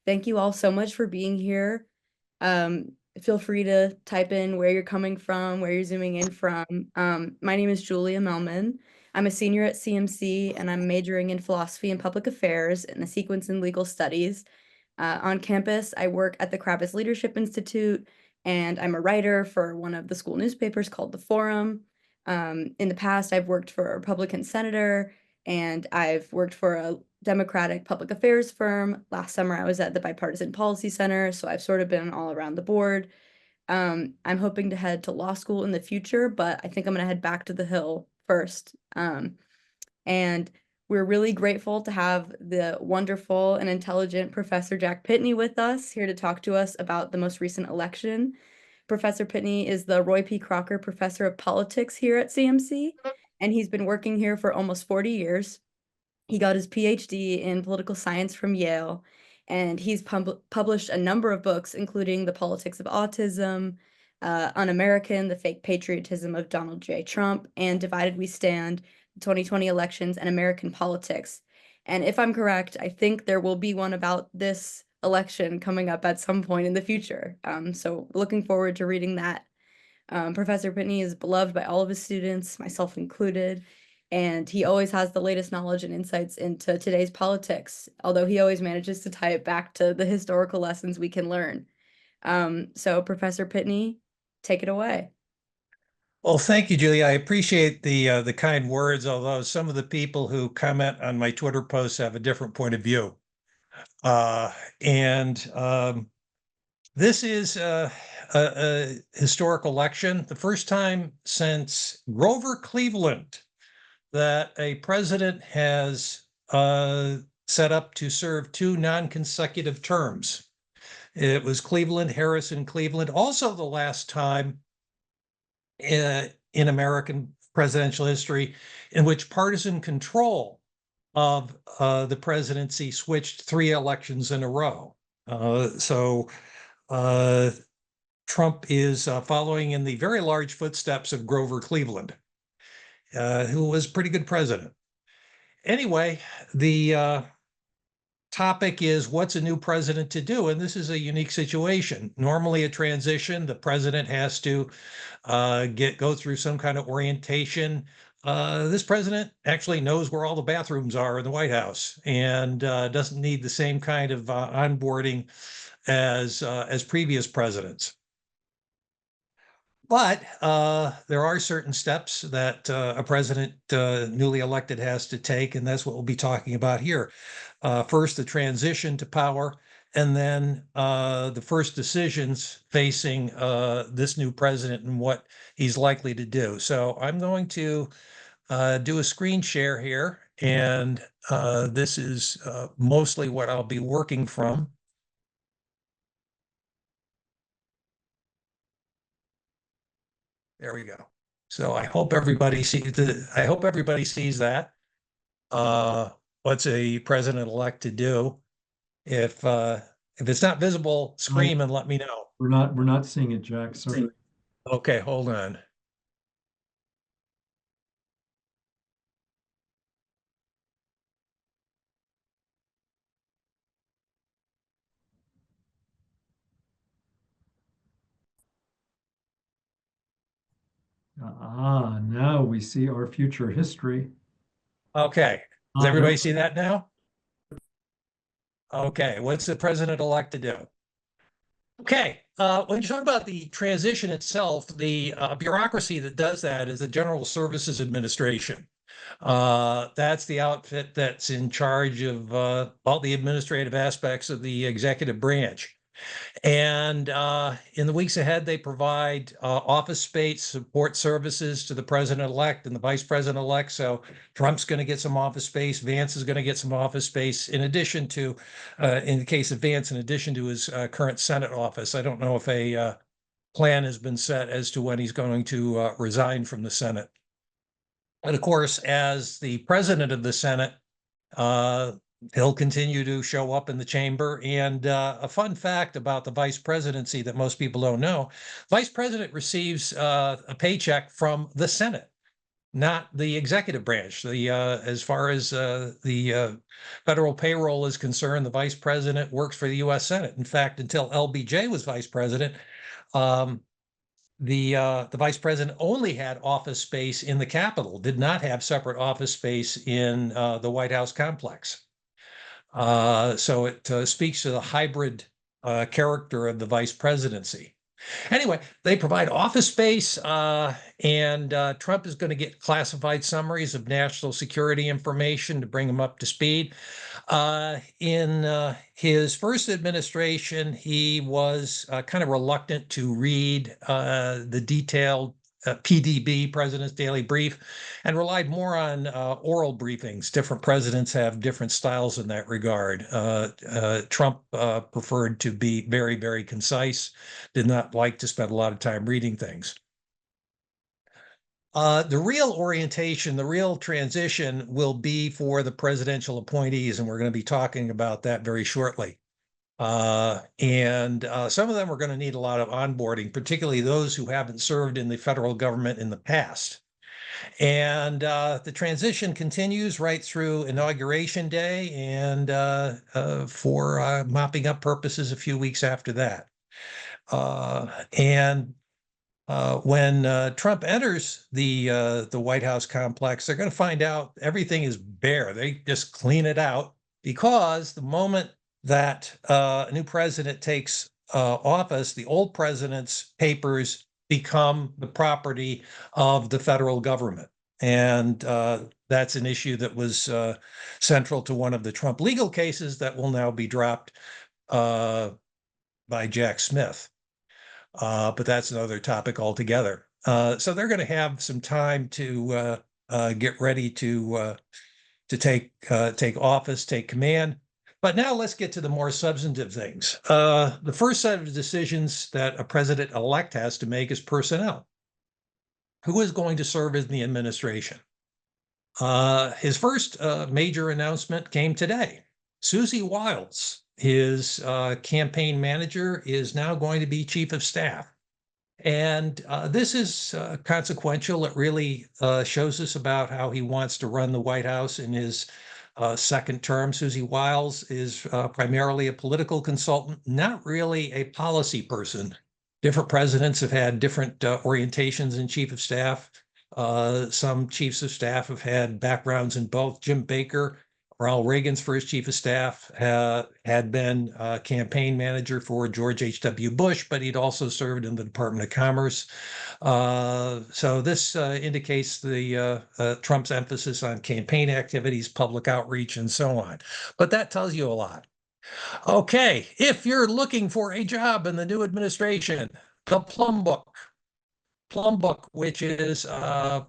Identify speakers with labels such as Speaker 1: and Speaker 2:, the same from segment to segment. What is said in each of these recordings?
Speaker 1: Thank you all so much for being here. Um, Feel free to type in where you're coming from, where you're zooming in from. My name is Julia Melman. I'm a senior at CMC, and I'm majoring in philosophy and public affairs and a sequence in legal studies. On campus, I work at the Kravis Leadership Institute, and I'm a writer for one of the school newspapers called The Forum. In the past, I've worked for a Republican senator, and I've worked for a Democratic public affairs firm. Last summer, I was at the Bipartisan Policy Center, so I've sort of been all around the board. I'm hoping to head to law school in the future, but I think I'm going to head back to the Hill first. And we're really grateful to have the wonderful and intelligent Professor Jack Pitney with us here to talk to us about the most recent election. Professor Pitney is the Roy P. Crocker Professor of Politics here at CMC, and he's been working here for almost 40 years. He got his PhD in political science from Yale, and he's published a number of books, including The Politics of Autism, Un-American, The Fake Patriotism of Donald J. Trump, and Divided We Stand, the 2020 Elections and American Politics. And if I'm correct, I think there will be one about this election coming up at some point in the future. So looking forward to reading that. Professor Pitney is beloved by all of his students, myself included, and he always has the latest knowledge and insights into today's politics, although he always manages to tie it back to the historical lessons we can learn. So Professor Pitney, take it away.
Speaker 2: Well, thank you, Julia. I appreciate the kind words, although some of the people who comment on my Twitter posts have a different point of view. This is a historic election, the first time since Grover Cleveland that a president has set up to serve two non-consecutive terms. It was Cleveland, Harrison Cleveland, also the last time in American presidential history in which partisan control of the presidency switched three elections in a row. Trump is following in the very large footsteps of Grover Cleveland, who was a pretty good president. Anyway, the topic is what's a new president to do? And this is a unique situation. Normally a transition, the president has to go through some kind of orientation. This president actually knows where all the bathrooms are in the White House and doesn't need the same kind of onboarding as previous presidents. But there are certain steps that a president newly elected has to take, and that's what we'll be talking about here. First, the transition to power, and then the first decisions facing this new president and what he's likely to do. So I'm going to do a screen share here, and this is mostly what I'll be working from. There we go. So I hope everybody sees that. What's a president-elect to do? If it's not visible, scream and let me know.
Speaker 3: We're not seeing it, Jack. Sorry.
Speaker 2: Okay, hold on.
Speaker 3: Now we see our future history.
Speaker 2: Okay, does everybody see that now? Okay, what's the president-elect to do? Okay, when you talk about the transition itself, the bureaucracy that does that is the General Services Administration. That's the outfit that's in charge of all the administrative aspects of the executive branch. And in the weeks ahead, they provide office space, support services to the president-elect and the vice president-elect. So Trump's going to get some office space. Vance is going to get some office space in addition to, in the case of Vance, in addition to his current Senate office. I don't know if a plan has been set as to when he's going to resign from the Senate. And of course, as the president of the Senate, he'll continue to show up in the chamber. And a fun fact about the vice presidency that most people don't know, vice president receives a paycheck from the Senate, not the executive branch. As far as the federal payroll is concerned, the vice president works for the U.S. Senate. In fact, until LBJ was vice president, the vice president only had office space in the Capitol, did not have separate office space in the White House complex. So it speaks to the hybrid character of the vice presidency. Anyway, they provide office space, and Trump is going to get classified summaries of national security information to bring him up to speed. In his first administration, he was kind of reluctant to read the detailed PDB, President's Daily Brief, and relied more on oral briefings. Different presidents have different styles in that regard. Trump preferred to be very, very concise, did not like to spend a lot of time reading things. The real orientation, the real transition will be for the presidential appointees, and we're going to be talking about that very shortly. And some of them are going to need a lot of onboarding, particularly those who haven't served in the federal government in the past. And the transition continues right through Inauguration Day and for mopping up purposes a few weeks after that. When Trump enters the White House complex, they're going to find out everything is bare. They just clean it out, because the moment that a new president takes office, the old president's papers become the property of the federal government. And that's an issue that was central to one of the Trump legal cases that will now be dropped by Jack Smith. But that's another topic altogether. So they're going to have some time to get ready to take office, take command. But now let's get to the more substantive things. The first set of decisions that a president-elect has to make is personnel. Who is going to serve in the administration? His first major announcement came today. Susie Wiles, his campaign manager, is now going to be chief of staff. And this is consequential. It really shows us about how he wants to run the White House in his second term. Susie Wiles is primarily a political consultant, not really a policy person. Different presidents have had different orientations in chief of staff. Some chiefs of staff have had backgrounds in both. Jim Baker, Ronald Reagan's first chief of staff, had been campaign manager for George H.W. Bush, but he'd also served in the Department of Commerce. So this indicates the Trump's emphasis on campaign activities, public outreach, and so on. But that tells you a lot. Okay, if you're looking for a job in the new administration, the Plum Book. Plum Book, which is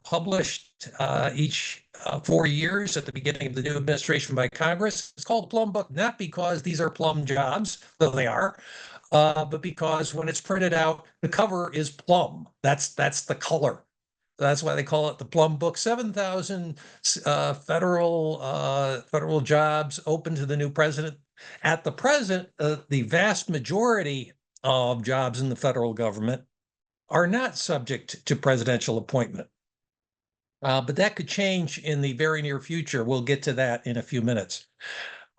Speaker 2: published each 4 years at the beginning of the new administration by Congress. It's called Plum Book, not because these are plum jobs, though they are, but because when it's printed out, the cover is plum. That's the color. That's why they call it the Plum Book. 7,000 federal jobs open to the new president. At the present, the vast majority of jobs in the federal government are not subject to presidential appointment. But that could change in the very near future. We'll get to that in a few minutes.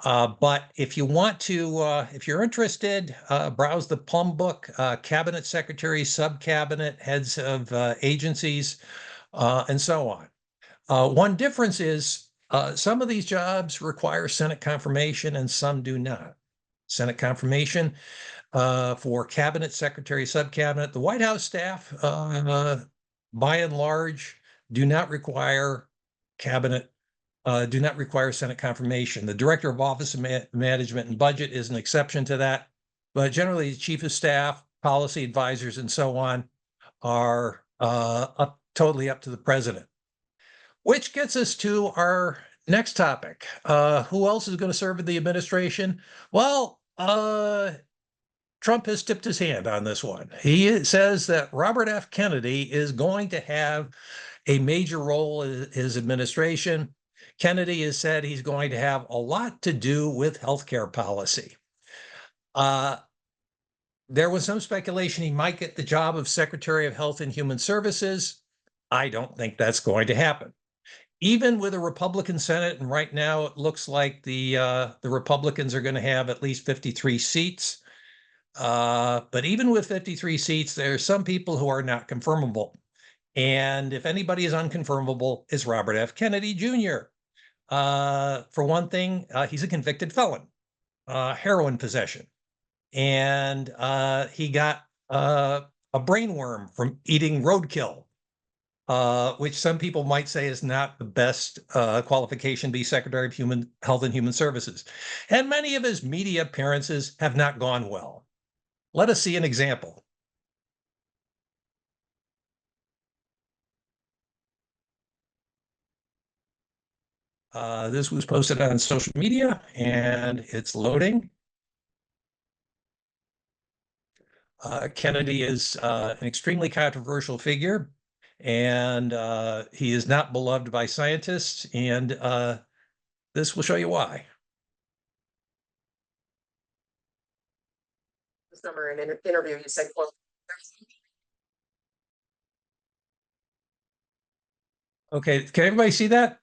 Speaker 2: But if you want to, if you're interested, browse the Plum Book, cabinet secretaries, sub-cabinet, heads of agencies, and so on. One difference is some of these jobs require Senate confirmation and some do not. Senate confirmation for cabinet secretary, sub-cabinet. The White House staff, by and large, do not require Senate confirmation. The Director of Office of Management and Budget is an exception to that, but generally the Chief of Staff, policy advisors, and so on are totally up to the president. Which gets us to our next topic. Who else is going to serve in the administration? Well, Trump has tipped his hand on this one. He says that Robert F. Kennedy is going to have a major role in his administration. Kennedy has said he's going to have a lot to do with healthcare policy. There was some speculation he might get the job of Secretary of Health and Human Services. I don't think that's going to happen. Even with a Republican Senate, and right now it looks like the Republicans are going to have at least 53 seats. But even with 53 seats, there are some people who are not confirmable. And if anybody is unconfirmable, is Robert F. Kennedy Jr. For one thing, he's a convicted felon, heroin possession. And he got a brainworm from eating roadkill, which some people might say is not the best qualification to be Secretary of Human Health and Human Services. And many of his media appearances have not gone well. Let us see an example. This was posted on social media and it's loading. Kennedy is an extremely controversial figure, and he is not beloved by scientists, and this will show you why.
Speaker 4: This summer in an interview, you said, quote,
Speaker 2: Okay, can everybody see that?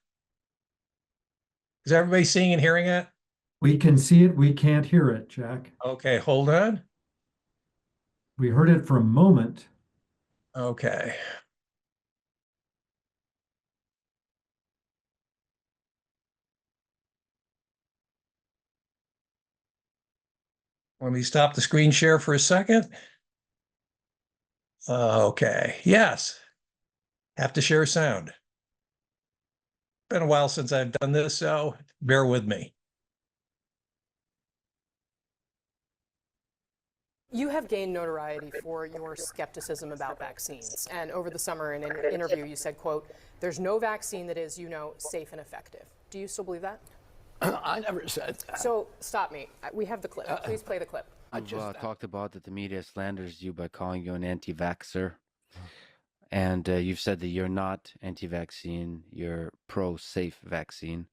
Speaker 2: Is everybody seeing and hearing it?
Speaker 3: We can see it, we can't hear it, Jack.
Speaker 2: Okay, hold on.
Speaker 3: We heard it for a moment.
Speaker 2: Okay. Let me stop the screen share for a second. Okay, yes. Have to share sound. Been a while since I've done this, so bear with me.
Speaker 4: you have gained notoriety for your skepticism about vaccines. And over the summer in an interview, you said, quote, there's no vaccine that is, safe and effective. Do you still believe that?
Speaker 5: I never said that.
Speaker 4: So stop me. We have the clip. Please play the clip.
Speaker 5: You've
Speaker 6: talked about that the media slanders you by calling you an anti-vaxxer. And you've said that you're not anti-vaccine, you're pro-safe vaccine.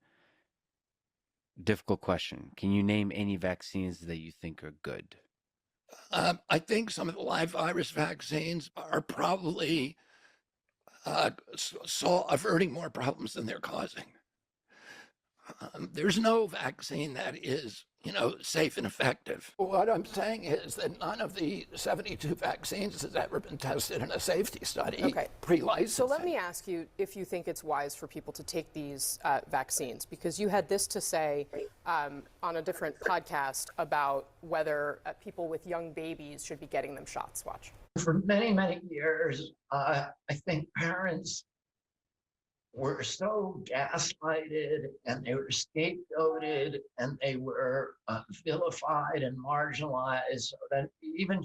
Speaker 6: Difficult question. Can you name any vaccines that you think are good?
Speaker 5: I think some of the live virus vaccines are probably averting more problems than they're causing. There's no vaccine that is, safe and effective. What I'm saying is that none of the 72 vaccines has ever been tested in a safety study pre-licensing.
Speaker 4: So let me ask you if you think it's wise for people to take these vaccines, because you had this to say on a different podcast about whether people with young babies should be getting them shots. Watch.
Speaker 7: For many, many years, I think parents were so gaslighted and they were scapegoated and they were vilified and marginalized, so that even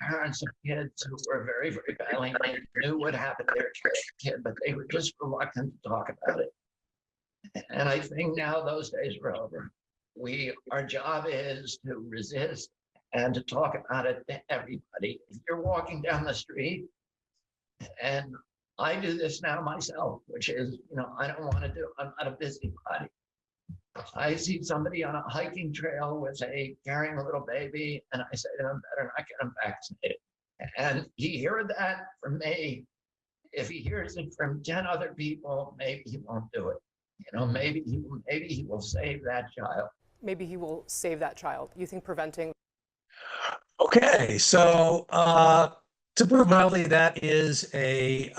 Speaker 7: parents of kids who were very, very badly knew what happened to their kid, but they were just reluctant to talk about it. And I think now those days are over. Our job is to resist and to talk about it to everybody. If you're walking down the street, and I do this now myself, which is, I don't want to do, I'm not a busybody. I see somebody on a hiking trail carrying a little baby, and I say to them, better not get them vaccinated. And he heard that from me. If he hears it from 10 other people, maybe he won't do it. Maybe he will save that child.
Speaker 4: Maybe he will save that child. You think preventing?
Speaker 2: Okay, so to put it mildly, that is a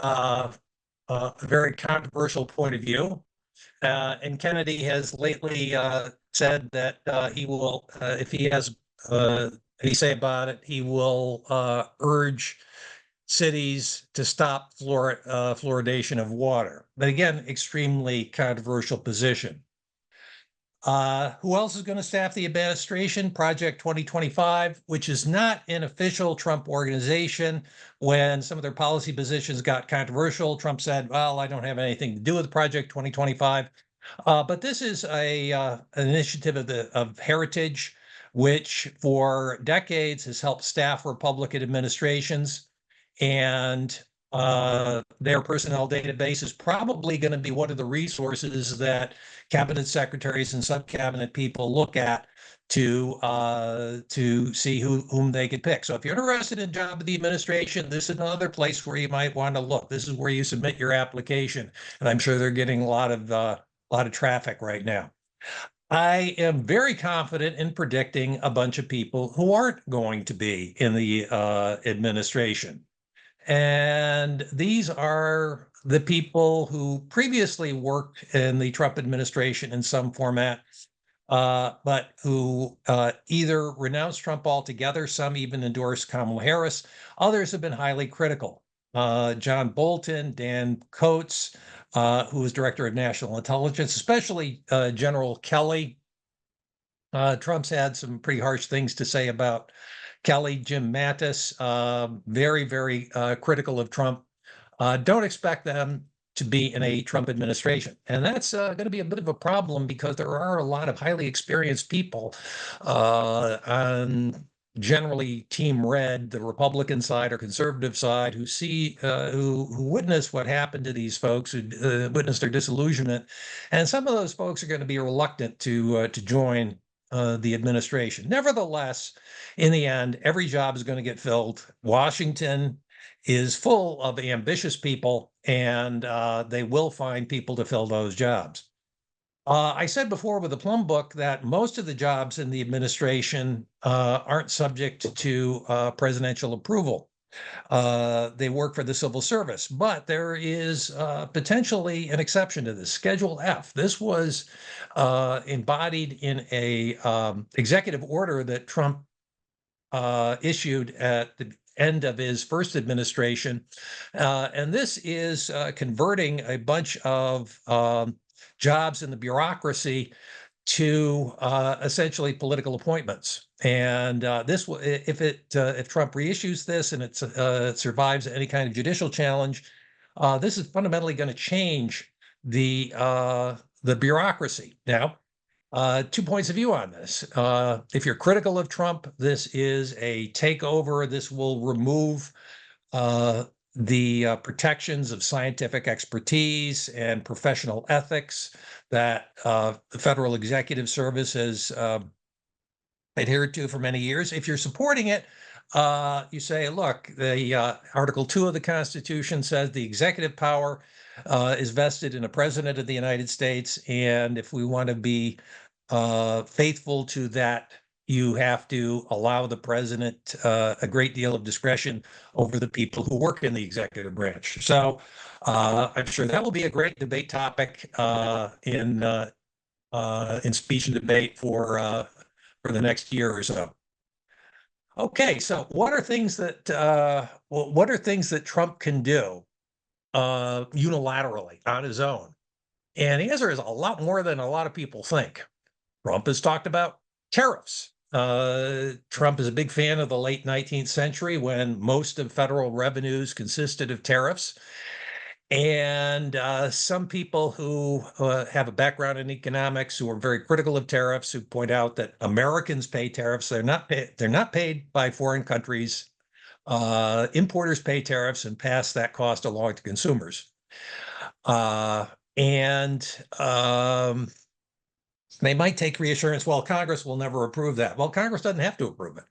Speaker 2: very controversial point of view. And Kennedy has lately said that he will, if he has any say about it, he will urge cities to stop fluoridation of water. But again, extremely controversial position. Who else is going to staff the administration? Project 2025, which is not an official Trump organization. When some of their policy positions got controversial, Trump said, well, I don't have anything to do with Project 2025. But this is an initiative of Heritage, which for decades has helped staff Republican administrations. And their personnel database is probably going to be one of the resources that cabinet secretaries and sub-cabinet people look at to see whom they could pick. So if you're interested in job of the administration, this is another place where you might want to look. This is where you submit your application, and I'm sure they're getting a lot of traffic right now. I am very confident in predicting a bunch of people who aren't going to be in the administration. And these are the people who previously worked in the Trump administration in some format, but who either renounced Trump altogether, some even endorsed Kamala Harris, others have been highly critical. John Bolton, Dan Coates, who was director of national intelligence, especially General Kelly. Trump's had some pretty harsh things to say about Kelly. Jim Mattis, very, very critical of Trump. Don't expect them to be in a Trump administration. And that's going to be a bit of a problem because there are a lot of highly experienced people on generally Team Red, the Republican side or conservative side, who see, who witness what happened to these folks, who witnessed their disillusionment. And some of those folks are going to be reluctant to join the administration. Nevertheless, in the end, every job is going to get filled. Washington is full of ambitious people, and they will find people to fill those jobs. I said before with the Plum Book that most of the jobs in the administration aren't subject to presidential approval. They work for the civil service, but there is potentially an exception to this. Schedule F. This was embodied in a executive order that Trump issued at the end of his first administration. And this is converting a bunch of jobs in the bureaucracy to essentially political appointments. And this, if Trump reissues this and it survives any kind of judicial challenge, this is fundamentally going to change the bureaucracy. Now, 2 points of view on this. If you're critical of Trump, this is a takeover. This will remove the protections of scientific expertise and professional ethics that the Federal Executive Service has adhered to for many years. If you're supporting it, you say, look, the Article 2 of the Constitution says the executive power is vested in a president of the United States. And if we want to be faithful to that, you have to allow the president a great deal of discretion over the people who work in the executive branch. So I'm sure that will be a great debate topic in speech and debate for the next year or so. Okay, so what are things that Trump can do unilaterally on his own? And the answer is a lot more than a lot of people think. Trump has talked about tariffs. Trump is a big fan of the late 19th century when most of federal revenues consisted of tariffs. And some people who have a background in economics, who are very critical of tariffs, who point out that Americans pay tariffs. They're not paid by foreign countries. Importers pay tariffs and pass that cost along to consumers. They might take reassurance, well, Congress will never approve that. Well, Congress doesn't have to approve it.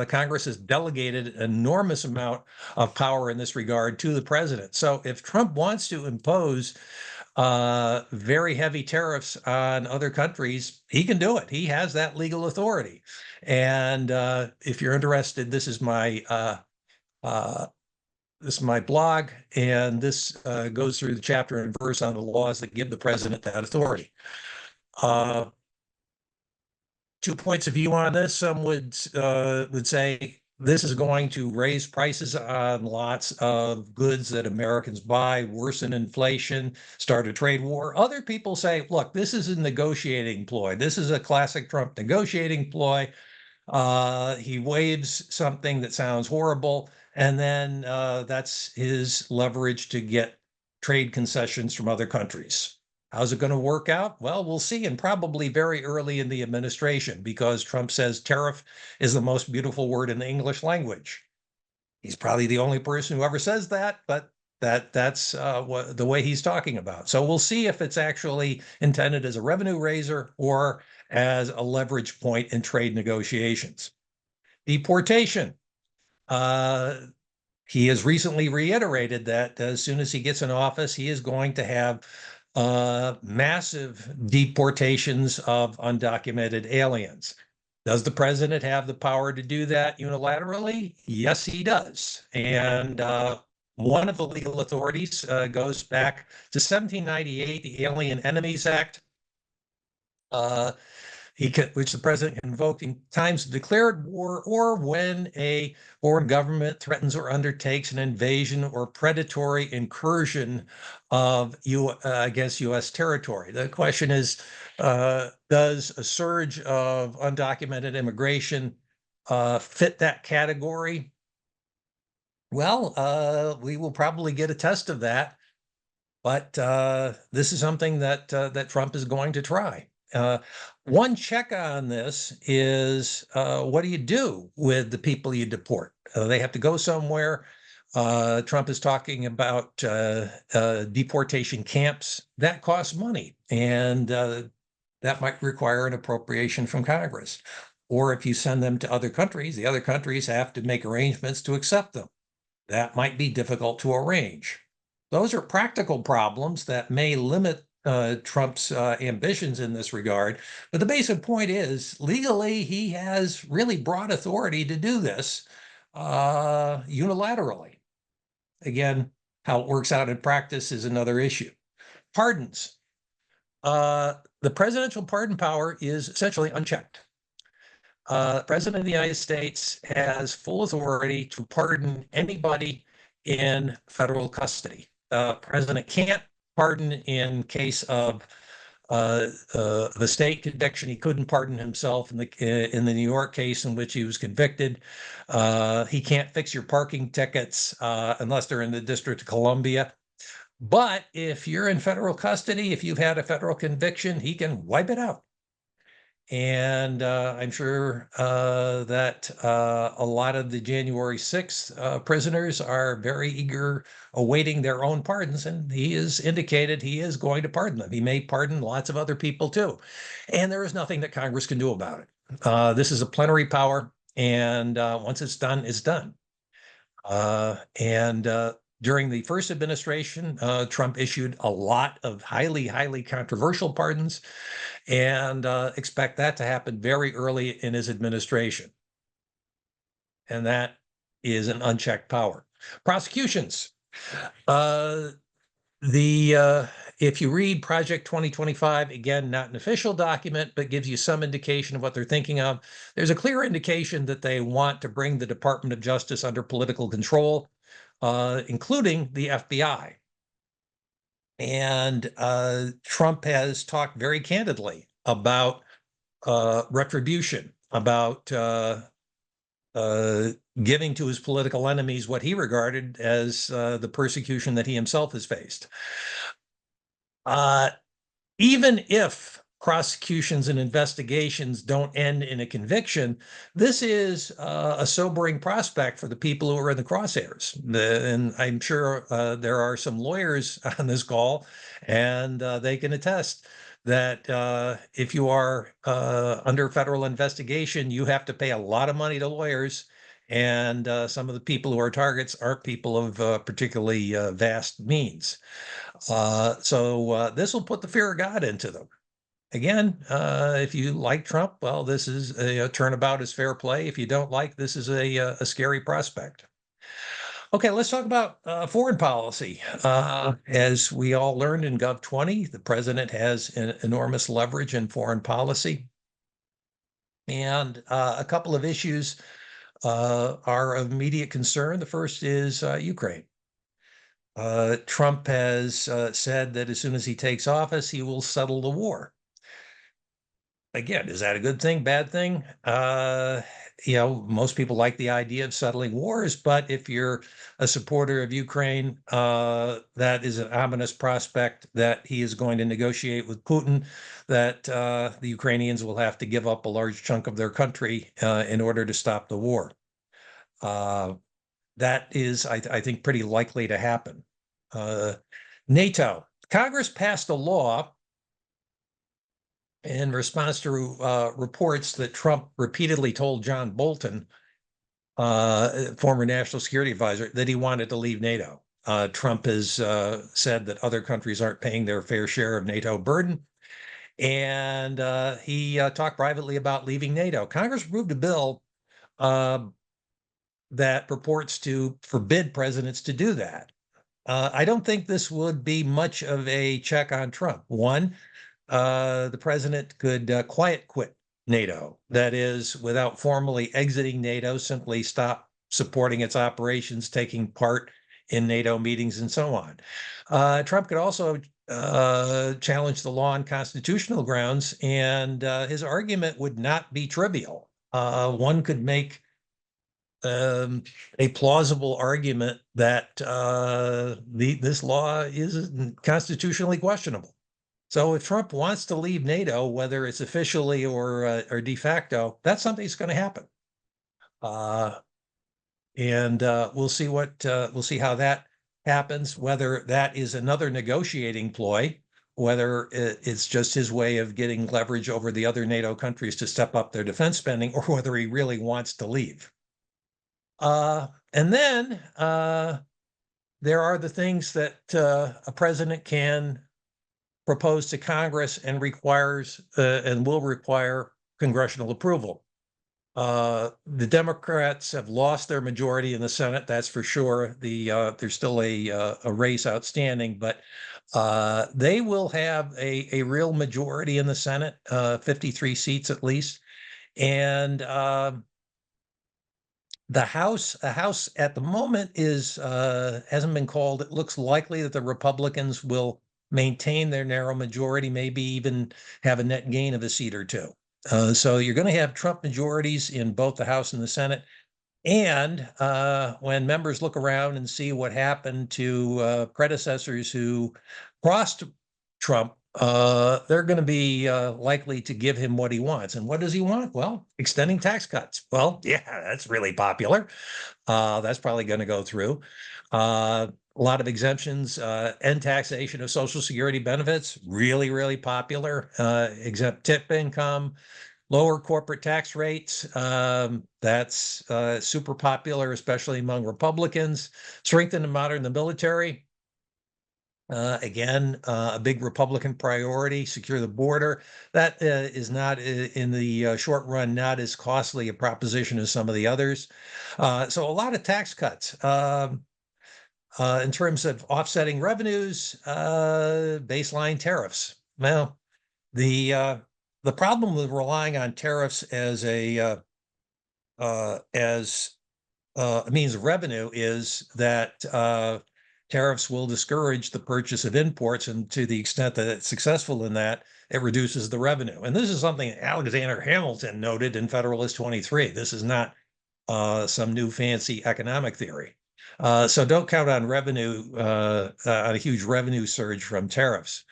Speaker 2: Congress has delegated an enormous amount of power in this regard to the president. So if Trump wants to impose very heavy tariffs on other countries, he can do it. He has that legal authority. And if you're interested, this is my blog, and this goes through the chapter and verse on the laws that give the president that authority. 2 points of view on this. Some would say this is going to raise prices on lots of goods that Americans buy, worsen inflation, start a trade war. Other people say, look, this is a negotiating ploy. This is a classic Trump negotiating ploy. He waves something that sounds horrible, and then that's his leverage to get trade concessions from other countries. How's it going to work out? Well, we'll see, and probably very early in the administration, because Trump says tariff is the most beautiful word in the English language. He's probably the only person who ever says that, but That's what the way he's talking about. So we'll see if it's actually intended as a revenue raiser or as a leverage point in trade negotiations. Deportation. He has recently reiterated that as soon as he gets in office, he is going to have massive deportations of undocumented aliens. Does the president have the power to do that unilaterally? Yes, he does. And one of the legal authorities goes back to 1798, the Alien Enemies Act. Which the president can invoke in times of declared war or when a foreign government threatens or undertakes an invasion or predatory incursion of against U.S. territory. The question is, does a surge of undocumented immigration fit that category? Well, we will probably get a test of that, but this is something that that Trump is going to try. One check on this is what do you do with the people you deport? They have to go somewhere. Trump is talking about deportation camps. That costs money, and that might require an appropriation from Congress. Or if you send them to other countries, the other countries have to make arrangements to accept them. That might be difficult to arrange. Those are practical problems that may limit Trump's ambitions in this regard. But the basic point is, legally, he has really broad authority to do this unilaterally. Again, how it works out in practice is another issue. Pardons. The presidential pardon power is essentially unchecked. The President of the United States has full authority to pardon anybody in federal custody. The president can't pardon in case of the state conviction. He couldn't pardon himself in the New York case in which he was convicted. He can't fix your parking tickets unless they're in the District of Columbia. But if you're in federal custody, if you've had a federal conviction, he can wipe it out. And I'm sure that a lot of the January 6th prisoners are very eager, awaiting their own pardons, and he has indicated he is going to pardon them. He may pardon lots of other people too. And there is nothing that Congress can do about it. This is a plenary power, and once it's done, it's done. During the first administration, Trump issued a lot of highly, highly controversial pardons, and expect that to happen very early in his administration. And that is an unchecked power. Prosecutions. If you read Project 2025, again, not an official document, but gives you some indication of what they're thinking of, there's a clear indication that they want to bring the Department of Justice under political control, including the FBI. And Trump has talked very candidly about retribution, about giving to his political enemies what he regarded as the persecution that he himself has faced. Even if prosecutions and investigations don't end in a conviction, this is a sobering prospect for the people who are in the crosshairs. And I'm sure there are some lawyers on this call, and they can attest that if you are under federal investigation, you have to pay a lot of money to lawyers. And some of the people who are targets aren't people of particularly vast means. So this will put the fear of God into them. Again, if you like Trump, well, this is a turnabout is fair play. If you don't like, this is a scary prospect. Okay, let's talk about foreign policy. As we all learned in Gov 20, the president has an enormous leverage in foreign policy. And a couple of issues are of immediate concern. The first is Ukraine. Trump has said that as soon as he takes office, he will settle the war. Again, is that a good thing, bad thing? Most people like the idea of settling wars, but if you're a supporter of Ukraine, that is an ominous prospect that he is going to negotiate with Putin, that the Ukrainians will have to give up a large chunk of their country in order to stop the war. That is, I think, pretty likely to happen. NATO. Congress passed a law in response to reports that Trump repeatedly told John Bolton, former national security advisor, that he wanted to leave NATO. Trump has said that other countries aren't paying their fair share of NATO burden. And he talked privately about leaving NATO. Congress approved a bill that purports to forbid presidents to do that. I don't think this would be much of a check on Trump. One, the president could quiet quit NATO. That is, without formally exiting NATO, simply stop supporting its operations, taking part in NATO meetings, and so on. Trump could also challenge the law on constitutional grounds, and his argument would not be trivial. One could make a plausible argument that this law is constitutionally questionable. So if Trump wants to leave NATO, whether it's officially or de facto, that's something that's going to happen. And we'll see how that happens, whether that is another negotiating ploy, whether it's just his way of getting leverage over the other NATO countries to step up their defense spending, or whether he really wants to leave. And then there are the things that a president can propose to Congress and requires and will require congressional approval. The Democrats have lost their majority in the Senate, that's for sure. There's still a race outstanding, but they will have a real majority in the Senate, 53 seats at least. And the House at the moment hasn't been called. It looks likely that the Republicans will maintain their narrow majority, maybe even have a net gain of a seat or two. So you're going to have Trump majorities in both the House and the Senate. And when members look around and see what happened to predecessors who crossed Trump, they're going to be likely to give him what he wants. And what does he want? Well, extending tax cuts. Well, yeah, that's really popular. That's probably going to go through. A lot of exemptions, end taxation of Social Security benefits, really, really popular. Exempt tip income, lower corporate tax rates. That's super popular, especially among Republicans. Strengthen and modern the military. Again, a big Republican priority. Secure the border. That is not in the short run, not as costly a proposition as some of the others. So a lot of tax cuts. In terms of offsetting revenues, baseline tariffs. Well, the problem with relying on tariffs as a means of revenue is that tariffs will discourage the purchase of imports, and to the extent that it's successful in that, it reduces the revenue. And this is something Alexander Hamilton noted in Federalist 23. This is not some new fancy economic theory. So don't count on revenue, on a huge revenue surge from tariffs.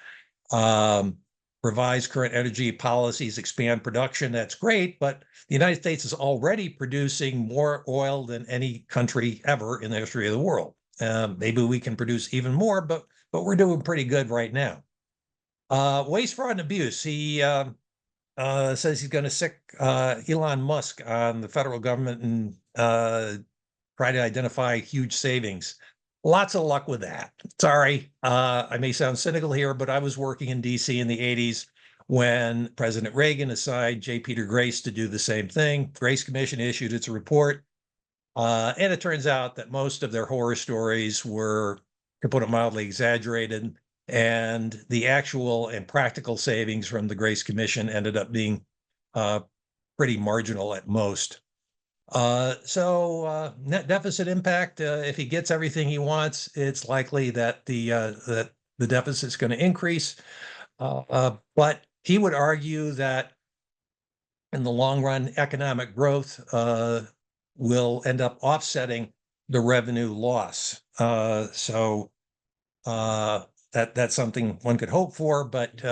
Speaker 2: Revise current energy policies, expand production. That's great, but the United States is already producing more oil than any country ever in the history of the world. Maybe we can produce even more, but we're doing pretty good right now. Waste, fraud, and abuse. He says he's going to sick Elon Musk on the federal government and try to identify huge savings. Lots of luck with that. Sorry, I may sound cynical here, but I was working in DC in the 80s when President Reagan assigned J. Peter Grace to do the same thing. Grace Commission issued its report. And it turns out that most of their horror stories were, to put it mildly, exaggerated. And the actual and practical savings from the Grace Commission ended up being pretty marginal at most. So net deficit impact, if he gets everything he wants, it's likely that the deficit's going to increase. But he would argue that in the long run, economic growth will end up offsetting the revenue loss. So that's something one could hope for. But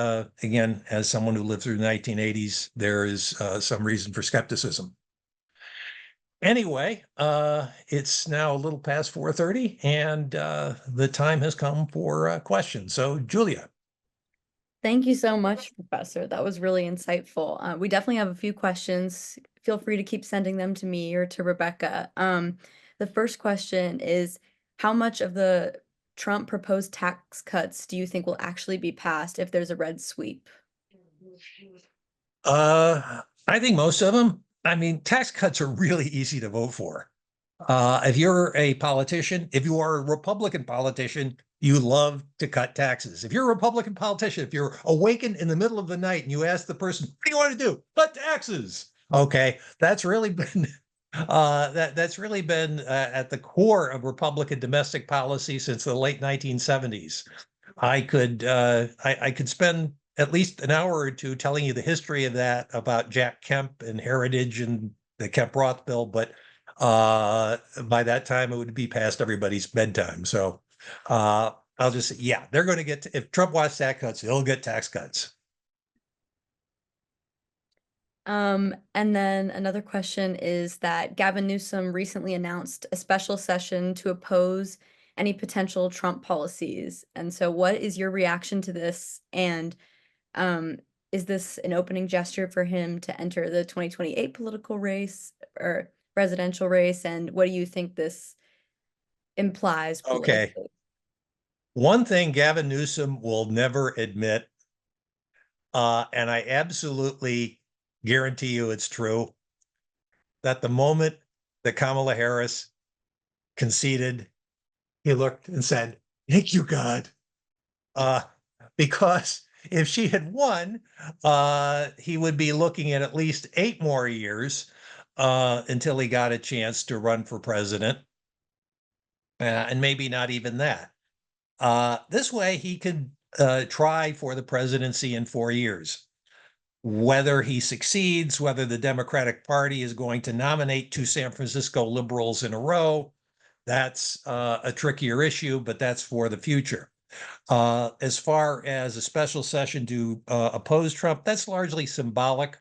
Speaker 2: again, as someone who lived through the 1980s, there is some reason for skepticism. Anyway, it's now a little past 4:30, and the time has come for questions. So, Julia.
Speaker 1: Thank you so much, Professor. That was really insightful. We definitely have a few questions. Feel free to keep sending them to me or to Rebecca. The first question is, how much of the Trump proposed tax cuts do you think will actually be passed if there's a red sweep?
Speaker 2: I think most of them. I mean, tax cuts are really easy to vote for. If you're a politician, if you are a Republican politician, you love to cut taxes. If you're a Republican politician, if you're awakened in the middle of the night and you ask the person, what do you want to do? Cut taxes. Okay, that's really been that's really been at the core of Republican domestic policy since the late 1970s. I could spend at least an hour or two telling you the history of that about Jack Kemp and Heritage and the Kemp-Roth bill, but by that time it would be past everybody's bedtime. So I'll just say, yeah, they're going to get, if Trump wants tax cuts, he'll get tax cuts.
Speaker 1: And then another question is that Gavin Newsom recently announced a special session to oppose any potential Trump policies. And so what is your reaction to this? And is this an opening gesture for him to enter the 2028 political race or presidential race? And what do you think this implies
Speaker 2: Okay.
Speaker 1: politically?
Speaker 2: One thing Gavin Newsom will never admit, and I absolutely guarantee you it's true, that the moment that Kamala Harris conceded, he looked and said, thank you, God. Because if she had won, he would be looking at least 8 more years until he got a chance to run for president. And maybe not even that. This way, he could try for the presidency in 4 years. Whether he succeeds, whether the Democratic Party is going to nominate 2 San Francisco liberals in a row, that's a trickier issue, but that's for the future. As far as a special session to oppose Trump, that's largely symbolic.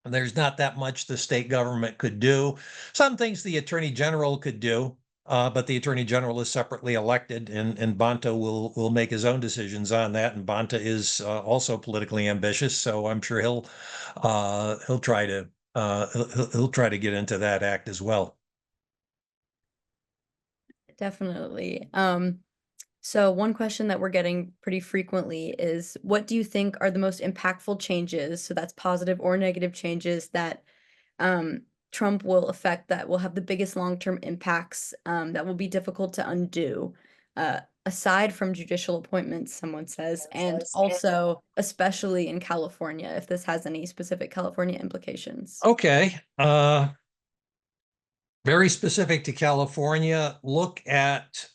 Speaker 2: There's not that much the state government could do. Some things the attorney general could do, but the attorney general is separately elected, and Bonta will make his own decisions on that. And Bonta is also politically ambitious, so I'm sure he'll try to get into that act as well.
Speaker 1: Definitely. So one question that we're getting pretty frequently is, what do you think are the most impactful changes, so that's positive or negative changes, that Trump will affect, that will have the biggest long-term impacts, that will be difficult to undo, aside from judicial appointments, someone says, and also especially in California, if this has any specific California implications?
Speaker 2: Okay. Very specific to California, look at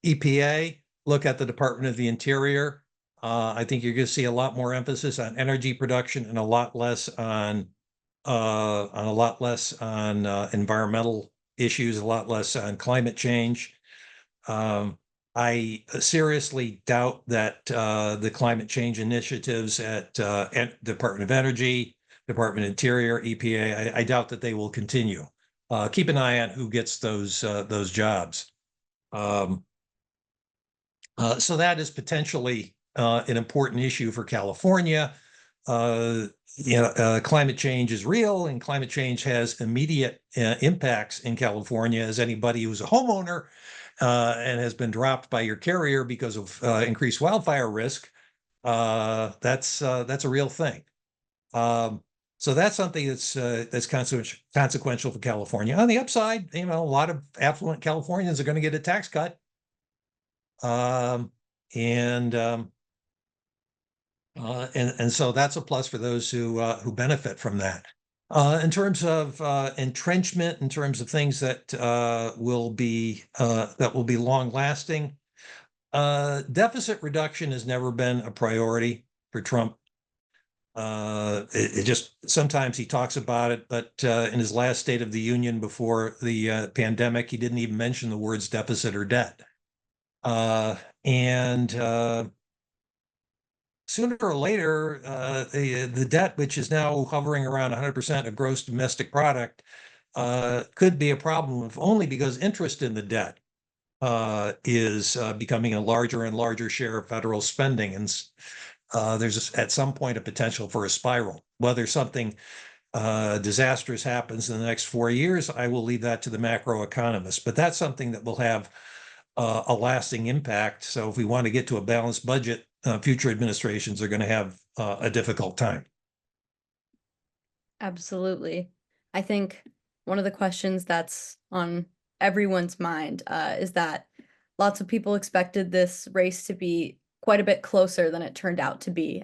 Speaker 2: EPA, look at the Department of the Interior. I think you're going to see a lot more emphasis on energy production and a lot less on environmental issues, a lot less on climate change. I seriously doubt that the climate change initiatives at Department of Energy, Department of Interior, EPA, I doubt that they will continue. Keep an eye on who gets those jobs. So that is potentially an important issue for California. Climate change is real, and climate change has immediate impacts in California. As anybody who's a homeowner and has been dropped by your carrier because of increased wildfire risk, that's a real thing. So that's something that's consequential for California. On the upside, a lot of affluent Californians are going to get a tax cut. And so that's a plus for those who benefit from that. In terms of entrenchment, in terms of things that will be long lasting, deficit reduction has never been a priority for Trump. It just, sometimes he talks about it, but in his last State of the Union before the pandemic, he didn't even mention the words deficit or debt. sooner or later, the debt, which is now hovering around 100% of gross domestic product, could be a problem, if only because interest in the debt is becoming a larger and larger share of federal spending. And there's at some point a potential for a spiral. Whether something disastrous happens in the next 4 years, I will leave that to the macroeconomists. But that's something that will have a lasting impact. So if we want to get to a balanced budget, future administrations are going to have a difficult time.
Speaker 1: Absolutely. I think one of the questions that's on everyone's mind is that lots of people expected this race to be quite a bit closer than it turned out to be,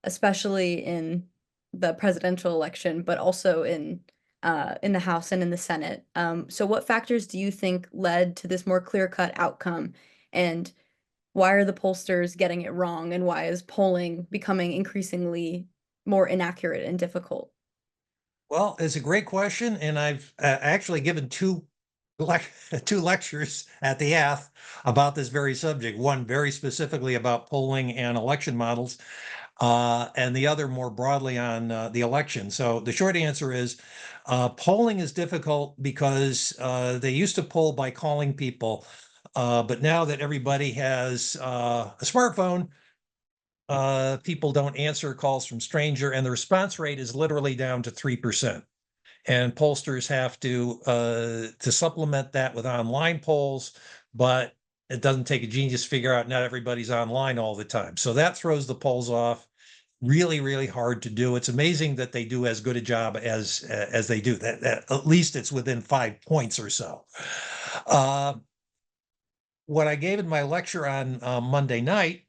Speaker 1: especially in the presidential election, but also in the House and in the Senate. So what factors do you think led to this more clear-cut outcome? And why are the pollsters getting it wrong? And why is polling becoming increasingly more inaccurate and difficult?
Speaker 2: Well, it's a great question, and I've actually given two lectures at the Ath about this very subject. One very specifically about polling and election models, and the other more broadly on the election. So the short answer is polling is difficult because they used to poll by calling people, but now that everybody has a smartphone, people don't answer calls from stranger, and the response rate is literally down to 3%. And pollsters have to supplement that with online polls, but it doesn't take a genius to figure out not everybody's online all the time. So that throws the polls off. Really, really hard to do. It's amazing that they do as good a job as they do. That at least it's within 5 points or so. What I gave in my lecture on Monday night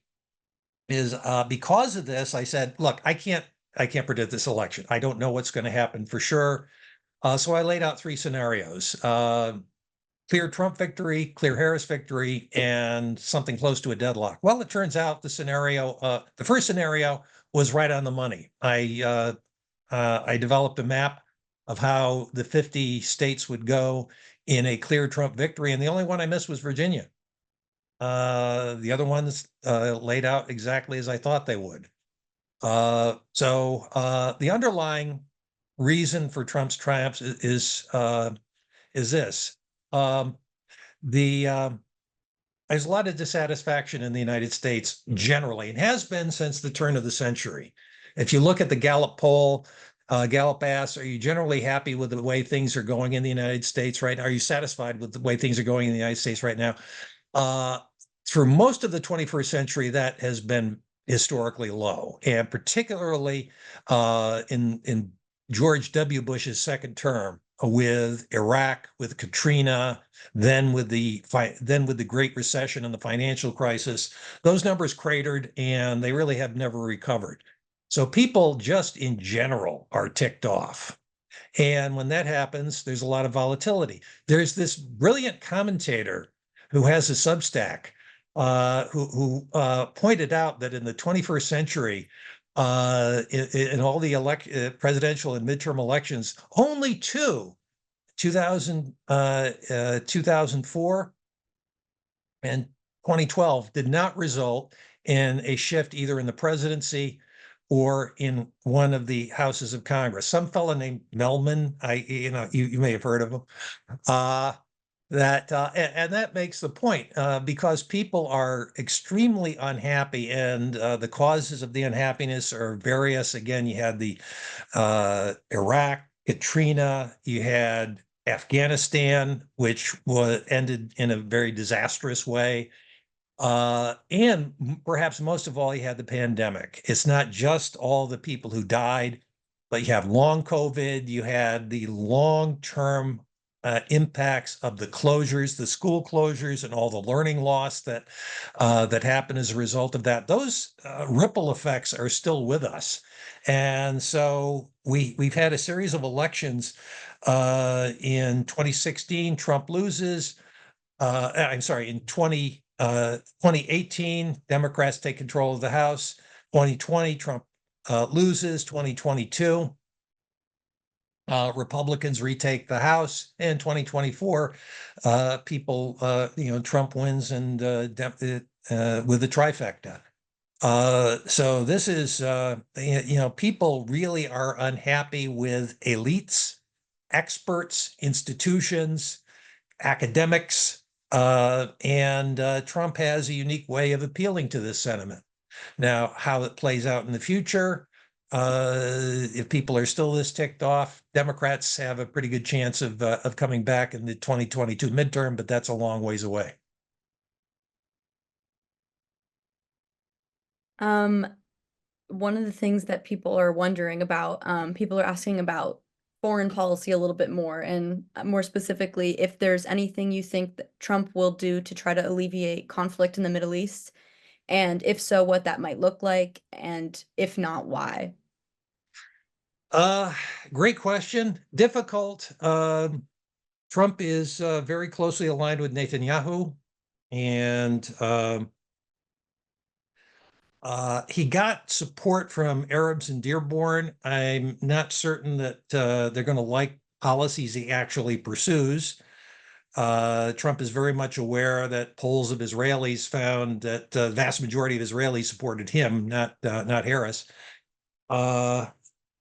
Speaker 2: is because of this, I said, look, I can't predict this election. I don't know what's going to happen for sure. So I laid out 3 scenarios: clear Trump victory, clear Harris victory, and something close to a deadlock. Well, it turns out the first scenario was right on the money. I developed a map of how the 50 states would go in a clear Trump victory, and the only one I missed was Virginia. The other ones laid out exactly as I thought they would. So the underlying reason for Trump's triumphs is this. There's a lot of dissatisfaction in the United States generally, and has been since the turn of the century. If you look at the Gallup poll, Gallup asks, are you generally happy with the way things are going in the United States right now? Are you satisfied with the way things are going in the United States right now? For most of the 21st century, that has been historically low, and particularly in George W. Bush's second term, with Iraq, with Katrina, then with the Great Recession and the financial crisis, those numbers cratered, and they really have never recovered. So people just in general are ticked off. And when that happens, there's a lot of volatility. There's this brilliant commentator who has a Substack who pointed out that in the 21st century, in all the presidential and midterm elections, only 2004 and 2012, did not result in a shift either in the presidency or in one of the houses of Congress. Some fellow named Melman, you may have heard of him, and that makes the point, because people are extremely unhappy, and the causes of the unhappiness are various. Again, you had the Iraq, Katrina, you had Afghanistan, which ended in a very disastrous way. And perhaps most of all, you had the pandemic. It's not just all the people who died, but you have long COVID, you had the long-term impacts of the closures, the school closures, and all the learning loss that happened as a result of that. Those ripple effects are still with us. And so we've had a series of elections. In 2016, Trump loses. I'm sorry, in 2018, Democrats take control of the House. 2020, Trump loses. 2022, Republicans retake the House. And 2024, Trump wins and with the trifecta. So this is, people really are unhappy with elites, experts, institutions, academics, and Trump has a unique way of appealing to this sentiment. Now, how it plays out in the future, if people are still this ticked off, Democrats have a pretty good chance of coming back in the 2022 midterm, but that's a long ways away.
Speaker 1: One of the things that people are wondering about, people are asking about foreign policy a little bit more, and more specifically, if there's anything you think that Trump will do to try to alleviate conflict in the Middle East, and if so, what that might look like, and if not, why?
Speaker 2: Uh, Great question. Difficult. Trump is very closely aligned with Netanyahu, and he got support from Arabs in Dearborn. I'm not certain that they're going to like policies he actually pursues. Trump is very much aware that polls of Israelis found that the vast majority of Israelis supported him, not Harris.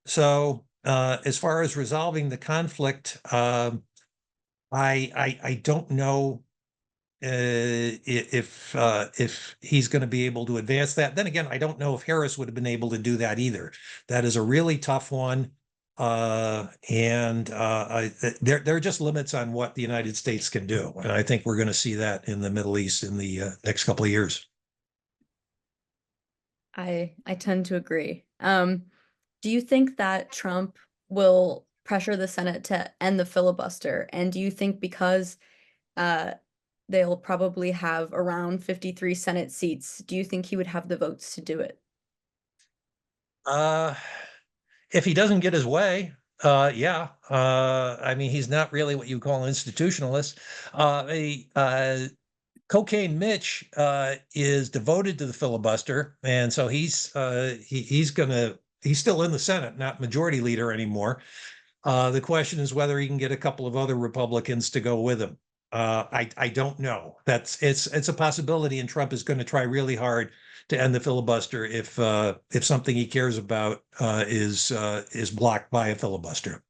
Speaker 2: So as far as resolving the conflict, I don't know if he's going to be able to advance that. Then again, I don't know if Harris would have been able to do that either. That is a really tough one. There are just limits on what the United States can do. And I think we're going to see that in the Middle East in the next couple of years.
Speaker 1: I tend to agree. Do you think that Trump will pressure the Senate to end the filibuster? And do you think because they'll probably have around 53 Senate seats, do you think he would have the votes to do it?
Speaker 2: If he doesn't get his way, yeah. I mean, he's not really what you call an institutionalist. Cocaine Mitch is devoted to the filibuster, and so he's still in the Senate, not majority leader anymore. The question is whether he can get a couple of other Republicans to go with him. I don't know. It's a possibility, and Trump is going to try really hard to end the filibuster if something he cares about is blocked by a filibuster.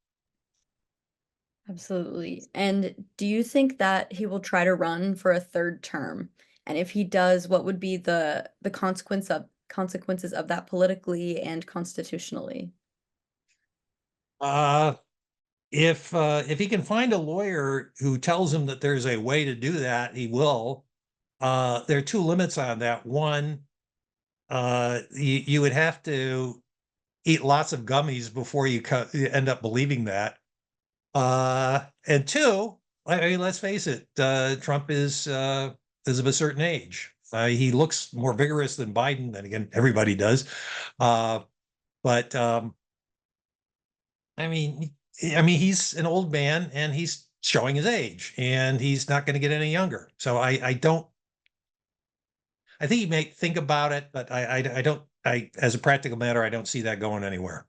Speaker 1: Absolutely. And do you think that he will try to run for a third term? And if he does, what would be the consequences of that politically and constitutionally?
Speaker 2: If he can find a lawyer who tells him that there's a way to do that, he will. There are two limits on that. One, you would have to eat lots of gummies before you end up believing that. And two, I mean, let's face it, Trump is of a certain age. He looks more vigorous than Biden. Then again, everybody does. But I mean, he's an old man and he's showing his age, and he's not going to get any younger. So I don't. I think he may think about it, but I don't. As a practical matter, I don't see that going anywhere.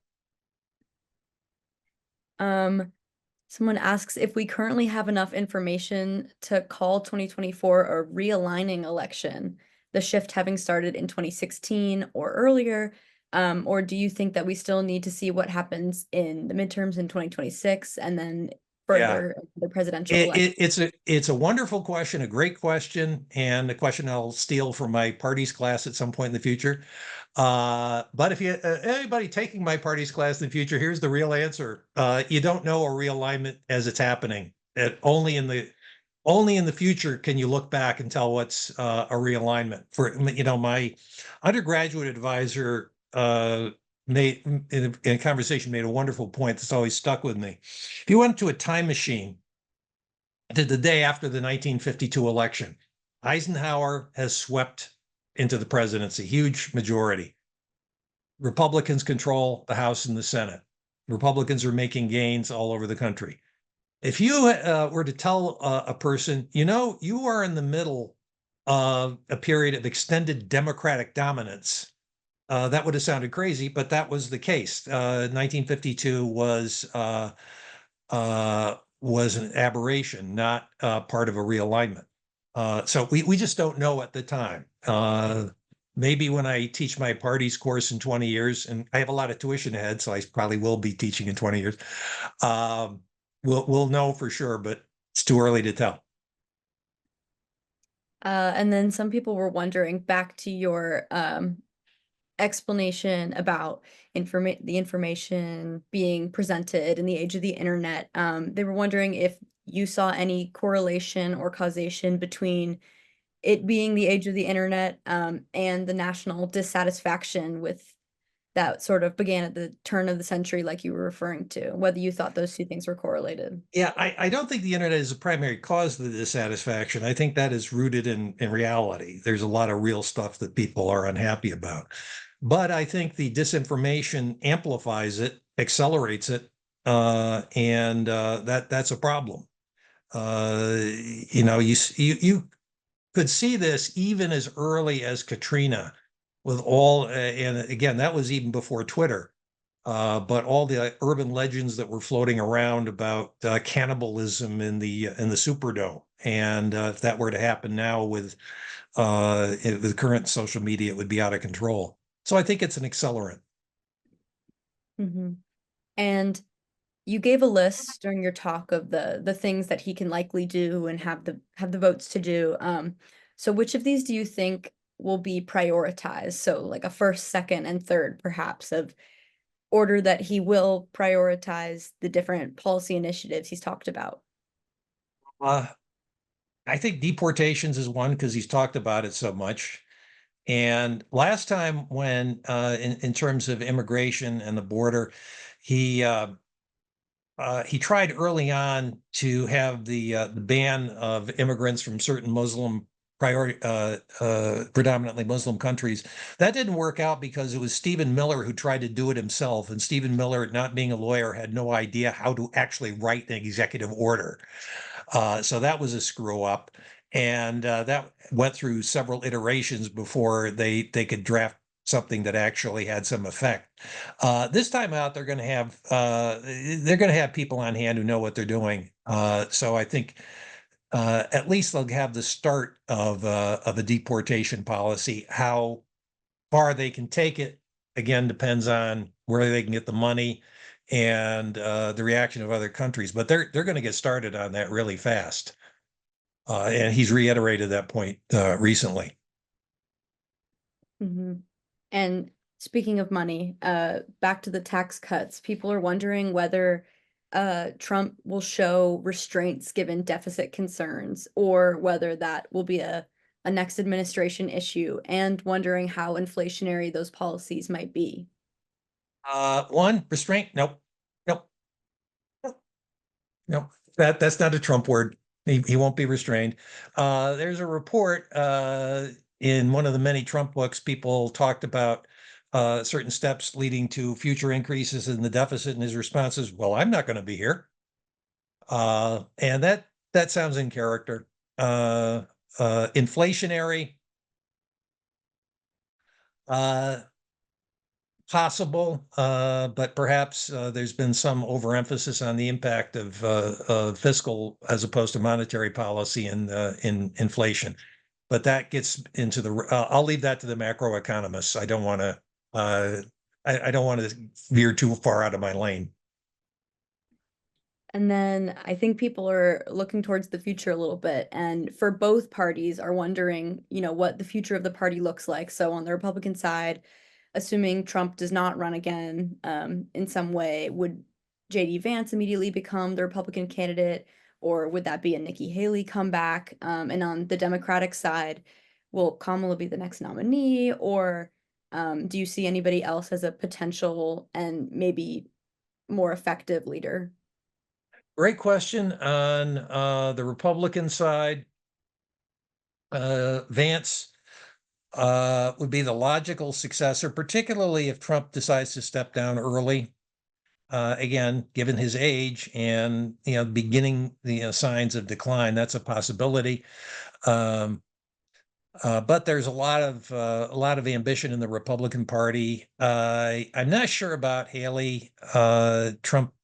Speaker 1: Someone asks if we currently have enough information to call 2024 a realigning election, the shift having started in 2016 or earlier, or do you think that we still need to see what happens in the midterms in 2026 and then further the presidential election?
Speaker 2: It's a wonderful question, a great question, and a question I'll steal from my parties class at some point in the future. But if anybody taking my parties class in the future, here's the real answer. You don't know a realignment as it's happening. Only in the future can you look back and tell what's a realignment. My undergraduate advisor made in a conversation made a wonderful point that's always stuck with me. If you went to a time machine to the day after the 1952 election, Eisenhower has swept into the presidency, huge majority. Republicans control the House and the Senate. Republicans are making gains all over the country. If you were to tell a person, you are in the middle of a period of extended Democratic dominance, that would have sounded crazy, but that was the case. 1952 was an aberration, not part of a realignment. So we just don't know at the time. maybe when I teach my parties course in 20 years, and I have a lot of tuition ahead, so I probably will be teaching in 20 years. We'll know for sure, but it's too early to tell.
Speaker 1: And then some people were wondering, back to your explanation about the information being presented in the age of the internet. They were wondering if you saw any correlation or causation between it being the age of the internet and the national dissatisfaction with that sort of began at the turn of the century, like you were referring to, whether you thought those two things were correlated.
Speaker 2: Yeah, I don't think the internet is the primary cause of the dissatisfaction. I think that is rooted in reality. There's a lot of real stuff that people are unhappy about. But I think the disinformation amplifies it, accelerates it, and that's a problem. You could see this even as early as Katrina, with all, and again, that was even before Twitter. But all the urban legends that were floating around about cannibalism in the Superdome, and if that were to happen now with current social media, it would be out of control. So I think it's an accelerant.
Speaker 1: Mm-hmm. And you gave a list during your talk of the things that he can likely do and have the votes to do. So which of these do you think will be prioritized? So like a first, second, and third, perhaps, of order that he will prioritize the different policy initiatives he's talked about.
Speaker 2: I think deportations is one because he's talked about it so much. And last time when in terms of immigration and the border, he tried early on to have the ban of immigrants from certain predominantly Muslim countries. That didn't work out because it was Stephen Miller who tried to do it himself. And Stephen Miller, not being a lawyer, had no idea how to actually write an executive order. So that was a screw up. And that went through several iterations before they could draft something that actually had some effect. This time out, they're going to have people on hand who know what they're doing. So I think at least they'll have the start of a deportation policy. How far they can take it, again, depends on where they can get the money and the reaction of other countries. But they're going to get started on that really fast. And he's reiterated that point recently.
Speaker 1: Mm-hmm. And speaking of money, back to the tax cuts, people are wondering whether Trump will show restraints given deficit concerns, or whether that will be a next administration issue, and wondering how inflationary those policies might be.
Speaker 2: One, restraint. Nope. That's not a Trump word. He won't be restrained. There's a report in one of the many Trump books. People talked about certain steps leading to future increases in the deficit, and his response is, "Well, I'm not going to be here." And that sounds in character. Inflationary. Possible, but perhaps there's been some overemphasis on the impact of fiscal as opposed to monetary policy in inflation. But that gets into the. I'll leave that to the macroeconomists. I don't want to. I don't want to veer too far out of my lane.
Speaker 1: And then I think people are looking towards the future a little bit, and for both parties are wondering, what the future of the party looks like. So on the Republican side, assuming Trump does not run again in some way, would J.D. Vance immediately become the Republican candidate, or would that be a Nikki Haley comeback? And on the Democratic side, will Kamala be the next nominee, or do you see anybody else as a potential and maybe more effective leader?
Speaker 2: Great question. On the Republican side, Vance would be the logical successor, particularly if Trump decides to step down early. Again, given his age and beginning the signs of decline, that's a possibility. But there's a lot of ambition in the Republican Party. I'm not sure about Haley. Trump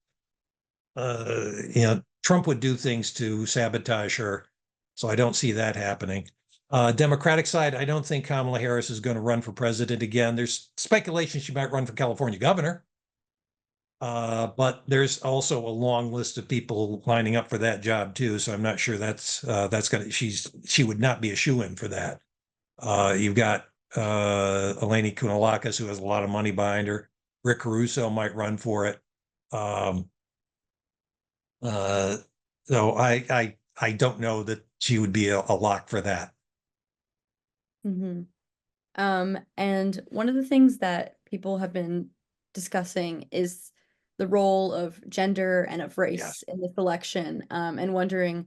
Speaker 2: would do things to sabotage her, so I don't see that happening. Democratic side, I don't think Kamala Harris is going to run for president again. There's speculation she might run for California governor. But there's also a long list of people lining up for that job too. So I'm not sure that's she would not be a shoo-in for that. You've got Eleni Kounalakis, who has a lot of money behind her. Rick Caruso might run for it. So I don't know that she would be a lock for that.
Speaker 1: Mm-hmm. And one of the things that people have been discussing is the role of gender and of race
Speaker 2: Yes.
Speaker 1: in this election, and wondering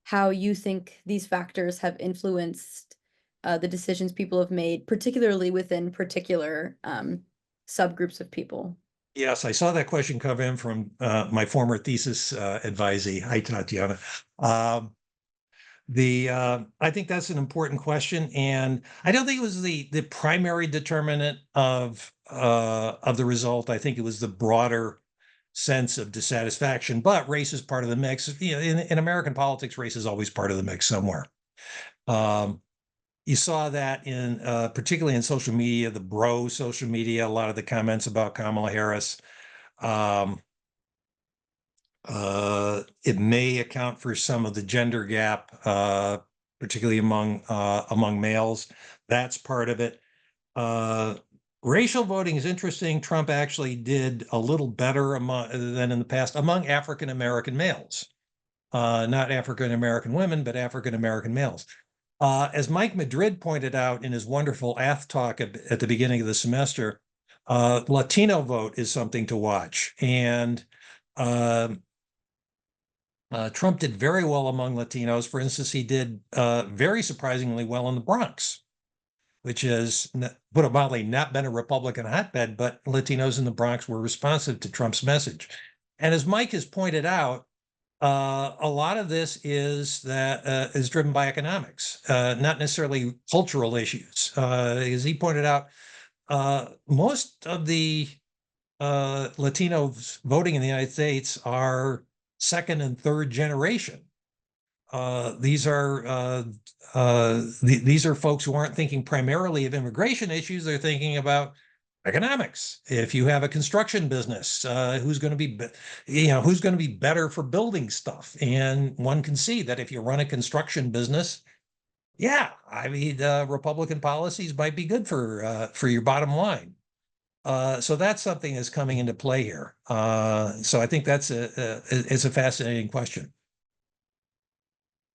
Speaker 1: how you think these factors have influenced the decisions people have made, particularly within particular subgroups of people.
Speaker 2: Yes, I saw that question come in from my former thesis advisee. Hi, Tatiana. I think that's an important question, and I don't think it was the primary determinant of the result. I think it was the broader sense of dissatisfaction. But race is part of the mix. You know, in American politics, race is always part of the mix somewhere. You saw that in particularly in social media, the bro social media, a lot of the comments about Kamala Harris. It may account for some of the gender gap, particularly among males. That's part of it. Racial voting is interesting. Trump actually did a little better than in the past among African American males, not African American women, but African American males. As Mike Madrid pointed out in his wonderful Ath talk at the beginning of the semester, Latino vote is something to watch. And Trump did very well among Latinos. For instance, he did very surprisingly well in the Bronx, which has, put it mildly, not been a Republican hotbed, but Latinos in the Bronx were responsive to Trump's message. And as Mike has pointed out, a lot of this is driven by economics, not necessarily cultural issues. As he pointed out, most of the Latinos voting in the United States are second and third generation. These are folks who aren't thinking primarily of immigration issues. They're thinking about economics. If you have a construction business, who's going to be better for building stuff? And one can see that if you run a construction business, yeah, I mean, Republican policies might be good for your bottom line. So that's something that's coming into play here. So I think it's a fascinating question.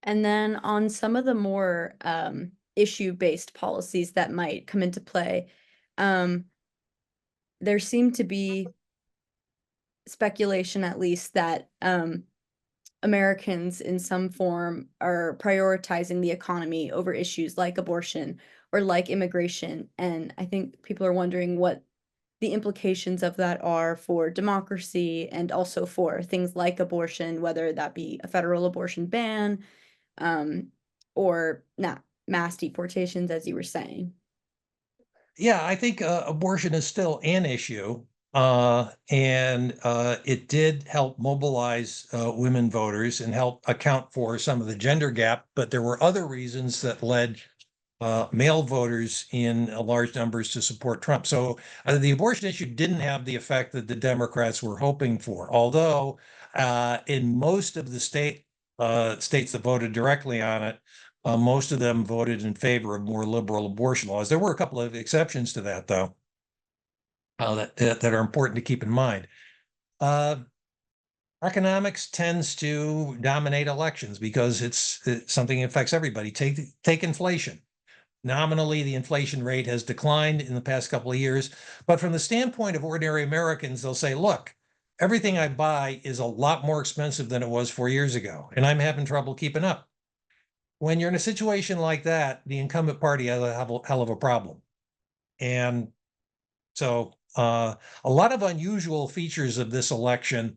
Speaker 1: And then on some of the more issue-based policies that might come into play, there seemed to be speculation, at least, that Americans in some form are prioritizing the economy over issues like abortion or like immigration. And I think people are wondering what the implications of that are for democracy and also for things like abortion, whether that be a federal abortion ban, or not mass deportations, as you were saying.
Speaker 2: Yeah, I think abortion is still an issue, and it did help mobilize women voters and help account for some of the gender gap. But there were other reasons that led male voters in large numbers to support Trump. So the abortion issue didn't have the effect that the Democrats were hoping for. Although in most of the states that voted directly on it, most of them voted in favor of more liberal abortion laws. There were a couple of exceptions to that, though, that are important to keep in mind. Economics tends to dominate elections because it's something that affects everybody. Take inflation. Nominally, the inflation rate has declined in the past couple of years, but from the standpoint of ordinary Americans, they'll say, look, everything I buy is a lot more expensive than it was 4 years ago, and I'm having trouble keeping up. When you're in a situation like that, the incumbent party has a hell of a problem. And so a lot of unusual features of this election,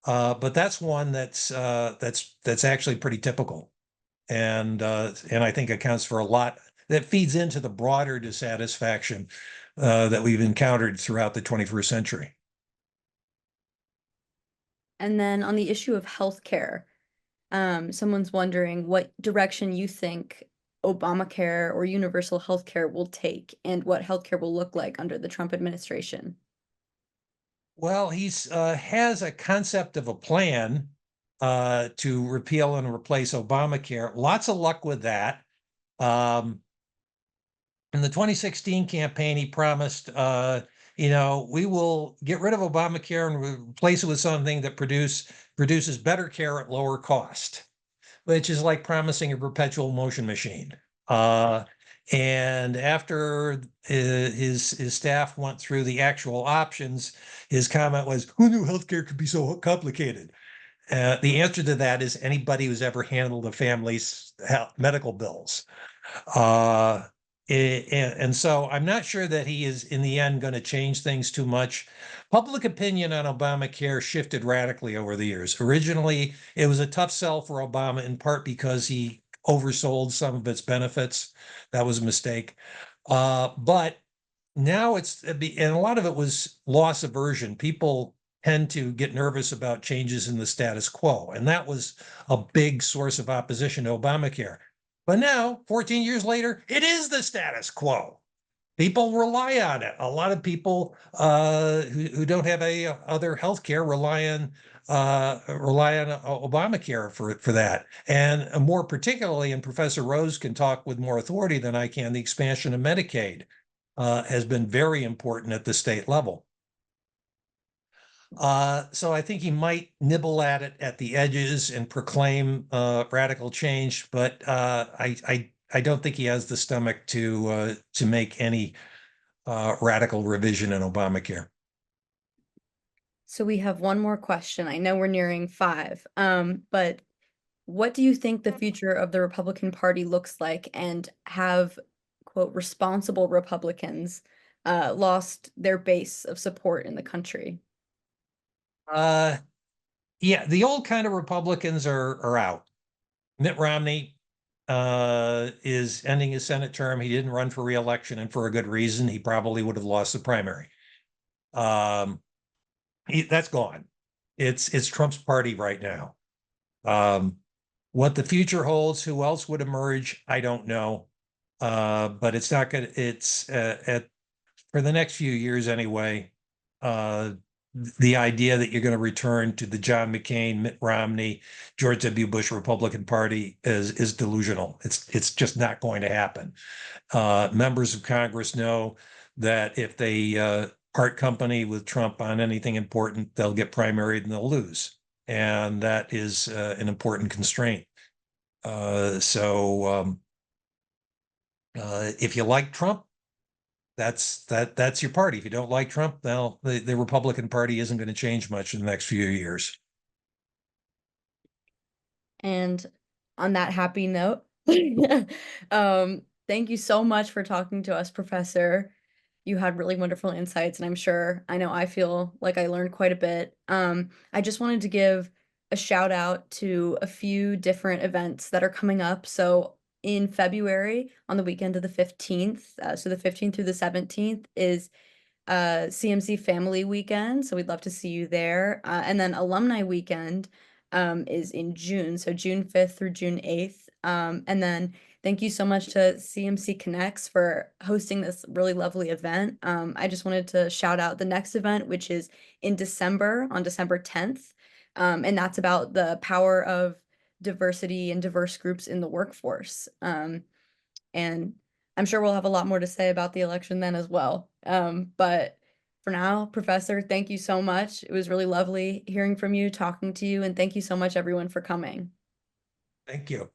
Speaker 2: but that's one that's actually pretty typical. And I think accounts for a lot that feeds into the broader dissatisfaction that we've encountered throughout the 21st century.
Speaker 1: And then on the issue of healthcare, someone's wondering what direction you think Obamacare or universal health care will take and what healthcare will look like under the Trump administration?
Speaker 2: Well, he's has a concept of a plan to repeal and replace Obamacare. Lots of luck with that. In the 2016 campaign, he promised, we will get rid of Obamacare and replace it with something that produces better care at lower cost, which is like promising a perpetual motion machine. And after his staff went through the actual options, his comment was, "Who knew healthcare could be so complicated?" The answer to that is anybody who's ever handled a family's medical bills. Uh, and so I'm not sure that he is in the end going to change things too much. Public opinion on Obamacare shifted radically over the years. Originally, it was a tough sell for Obama, in part because he oversold some of its benefits. That was a mistake. But now and a lot of it was loss aversion. People tend to get nervous about changes in the status quo. And that was a big source of opposition to Obamacare. But now, 14 years later, it is the status quo. People rely on it. A lot of people who don't have any other health care rely on Obamacare for that. And more particularly, and Professor Rose can talk with more authority than I can, the expansion of Medicaid has been very important at the state level. So I think he might nibble at it at the edges and proclaim radical change, but I don't think he has the stomach to make any radical revision in Obamacare.
Speaker 1: So we have one more question. I know we're nearing 5, but what do you think the future of the Republican Party looks like, and have, quote, responsible Republicans lost their base of support in the country?
Speaker 2: Yeah, the old kind of Republicans are out. Mitt Romney is ending his Senate term. He didn't run for re-election, and for a good reason. He probably would have lost the primary. That's gone. It's Trump's party right now. What the future holds, who else would emerge, I don't know. But it's not gonna. It's for the next few years anyway. The idea that you're going to return to the John McCain, Mitt Romney, George W. Bush Republican Party is delusional. It's just not going to happen. Members of Congress know that if they part company with Trump on anything important, they'll get primaried and they'll lose. And that is an important constraint. So if you like Trump, that's your party. If you don't like Trump, the Republican Party isn't going to change much in the next few years.
Speaker 1: And on that happy note, thank you so much for talking to us, Professor. You had really wonderful insights, and I know I feel like I learned quite a bit. I just wanted to give a shout out to a few different events that are coming up. So in February, on the weekend of the 15th, so the 15th through the 17th is CMC Family Weekend. So we'd love to see you there. And then Alumni Weekend is in June, so June 5th through June 8th. And then thank you so much to CMC Connects for hosting this really lovely event. I just wanted to shout out the next event, which is in December, on December 10th. And that's about the power of diversity and diverse groups in the workforce. And I'm sure we'll have a lot more to say about the election then as well. But for now, Professor, thank you so much. It was really lovely hearing from you, talking to you, and thank you so much, everyone, for coming.
Speaker 2: Thank you.